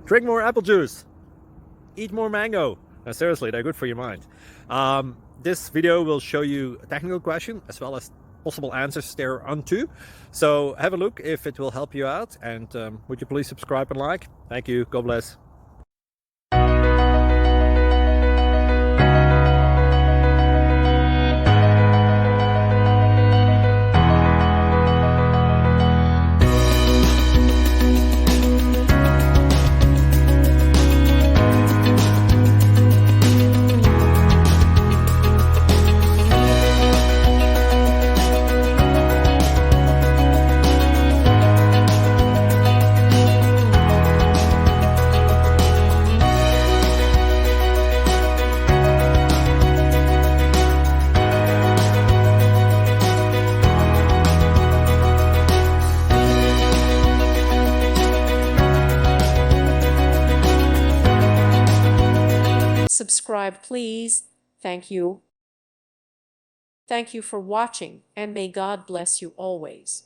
Drink more apple juice. Eat more mango. No, seriously, they're good for your mind. This video will show you a technical question as well as possible answers thereunto. So have a look if it will help you out, and would you please subscribe and like? Thank you. God bless. Subscribe, please. Thank you. Thank you for watching, and may God bless you always.